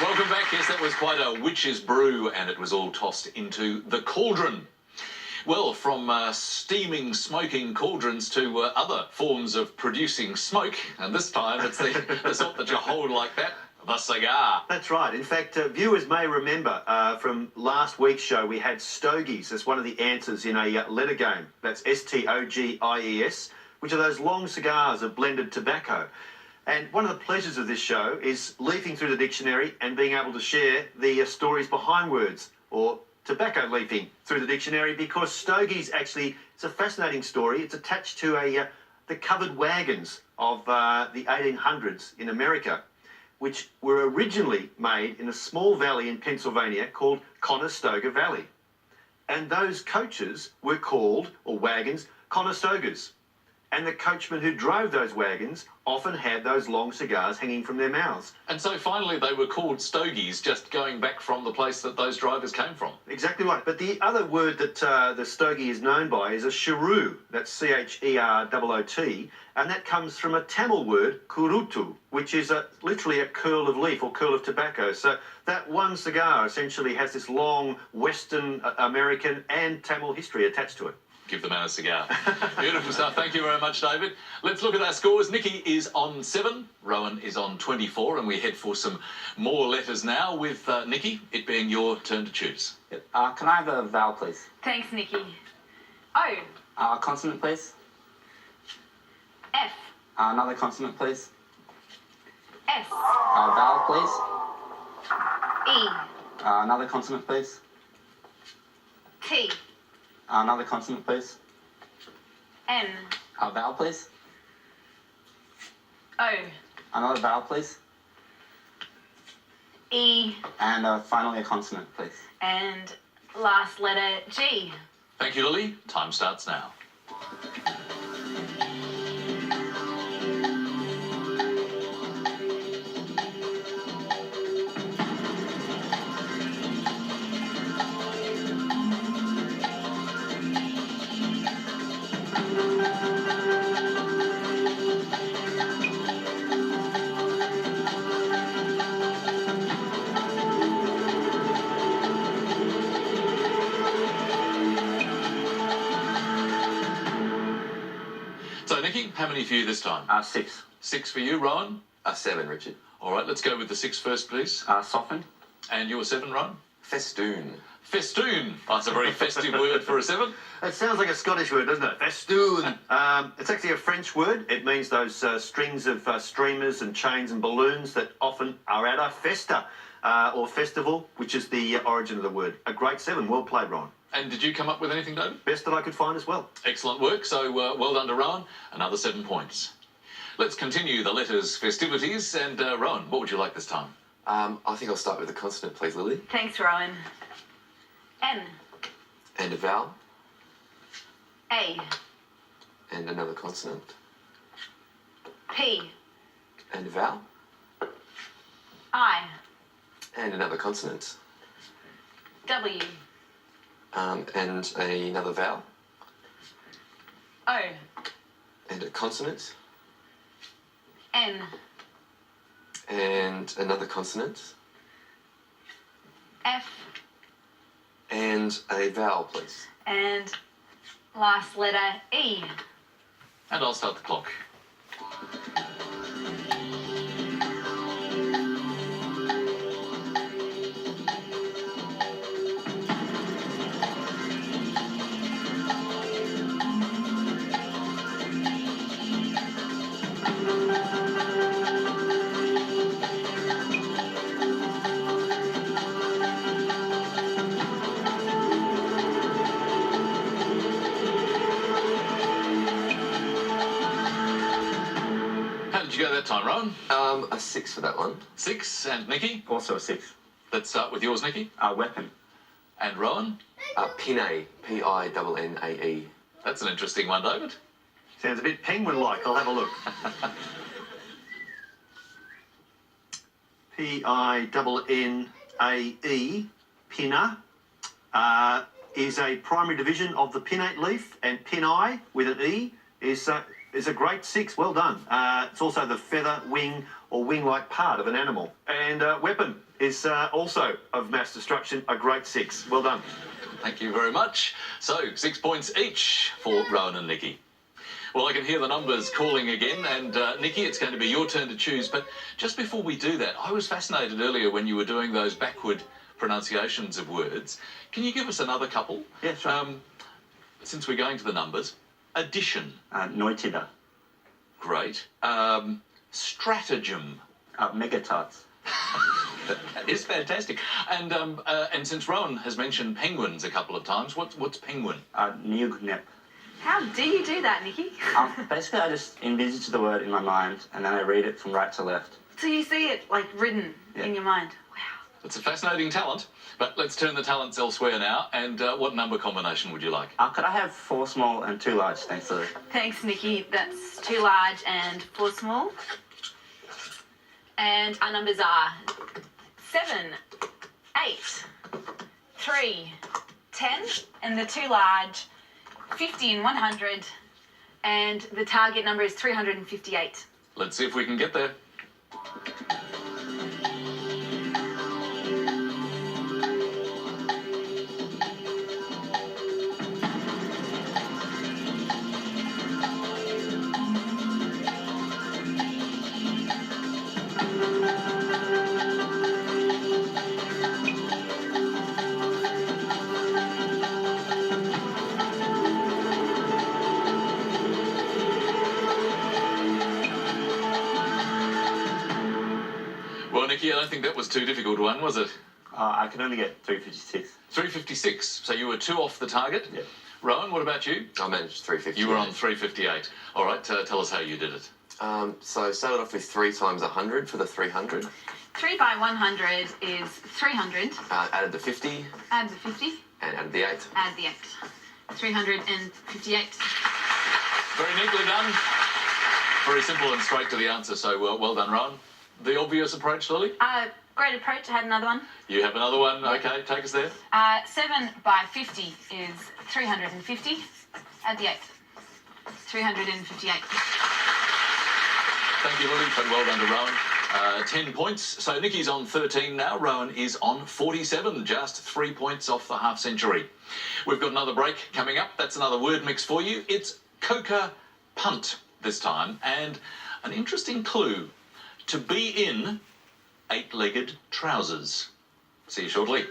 Welcome back. Yes, that was quite a witch's brew, and it was all tossed into the cauldron. Well, from steaming, smoking cauldrons to other forms of producing smoke, and this time it's the sort that you hold like that, the cigar. That's right. In fact, viewers may remember from last week's show we had stogies as one of the answers in a letter game. That's S-T-O-G-I-E-S, which are those long cigars of blended tobacco. And one of the pleasures of this show is leafing through the dictionary and being able to share the stories behind words, or tobacco leafing through the dictionary, because stogies actually, it's a fascinating story. It's attached to the covered wagons of the 1800s in America, which were originally made in a small valley in Pennsylvania called Conestoga Valley. And those coaches were called, or wagons, Conestogas. And the coachmen who drove those wagons often had those long cigars hanging from their mouths. And so finally they were called stogies, just going back from the place that those drivers came from. Exactly right. But the other word that the stogie is known by is a cheroot. That's C-H-E-R-O-O-T. And that comes from a Tamil word, kurutu, which is literally a curl of leaf or curl of tobacco. So that one cigar essentially has this long Western American and Tamil history attached to it. Give the man a cigar. Beautiful stuff. Thank you very much, David. Let's look at our scores. Nicky is on 7, Rohan is on 24, and we head for some more letters now with Nicky, it being your turn to choose. Yep. Can I have a vowel, please? Thanks, Nicky. O. Consonant, please. F. Another consonant, please. S. Vowel, please. E. Another consonant, please. T. Another consonant, please. N. Vowel, please. O. Another vowel, please. E. And finally a consonant, please. And last letter G. Thank you, Lily. Time starts now. So, Nicky, how many for you this time? 6. 6 for you, Rohan? 7, Richard. All right, let's go with the 6 first, please. Soften. And your 7, Rohan? Festoon. Festoon. Oh, that's a very festive word for a 7. It sounds like a Scottish word, doesn't it? Festoon. It's actually a French word. It means those strings of streamers and chains and balloons that often are at a festa or festival, which is the origin of the word. A great 7. Well played, Rohan. And did you come up with anything, David? Best that I could find as well. Excellent work. So, well done to Rohan. Another 7 points. Let's continue the letters festivities. And, Rohan, what would you like this time? I think I'll start with a consonant, please, Lily. Thanks, Rohan. N. And a vowel. A. And another consonant. P. And a vowel. I. And another consonant. W. And another vowel. O. And a consonant. N. And another consonant. F. And a vowel, please. And last letter E. And I'll start the clock. How did you go that time, Rohan? A 6 for that one. 6. And Nicky? Also a 6. Let's start with yours, Nicky. Weapon. And Rohan? Pinnae. P-I-N-N-A-E. That's an interesting one, David. Sounds a bit penguin-like. I'll have a look. P-I-N-N-A-E, pinna, is a primary division of the pinnate leaf, and pinnae, with an E, is a great 6. Well done. It's also the feather, wing, or wing-like part of an animal. And weapon is also of mass destruction, a great 6. Well done. Thank you very much. So, 6 points each for Rohan and Nicky. Well, I can hear the numbers calling again, and Nicky, it's going to be your turn to choose. But just before we do that, I was fascinated earlier when you were doing those backward pronunciations of words. Can you give us another couple? Yeah, sure. Since we're going to the numbers. Addition. Noitida. Great. Stratagem. Megatards. That is fantastic. And since Rohan has mentioned penguins a couple of times, what's penguin? Niugnep. How do you do that, Nicky? Basically, I just envisage the word in my mind, and then I read it from right to left. So you see it like written in your mind. Wow. It's a fascinating talent, but let's turn the talents elsewhere now. And what number combination would you like? Could I have 4 small and 2 large? Thanks, Lily. Thanks, Nicky. That's 2 large and 4 small. And our numbers are 7, 8, 3, 10, and the 2 large, 50 and 100, and the target number is 358. Let's see if we can get there. Well, Nicky, I don't think that was too difficult one, was it? I could only get 356. 356, so you were 2 off the target. Yeah. Rohan, what about you? I managed 350. You were on 358. All right, tell us how you did it. So I started off with 3 times 100 for the 300. 3 by 100 is 300. Added the 50 Add the 50. and added the 8. Add the 8. 358. Very neatly done. Very simple and straight to the answer, so well done, Rohan. The obvious approach, Lily? Great approach. I had another one. You have another one? Okay, take us there. 7 by 50 is 350. Add the 8. 358. Thank you, Lily, but well done to Rohan. 10 points. So Nicky's on 13 now. Rohan is on 47, just 3 points off the half century. We've got another break coming up. That's another word mix for you. It's coca punt this time, and an interesting clue. To be in 8-legged trousers. See you shortly.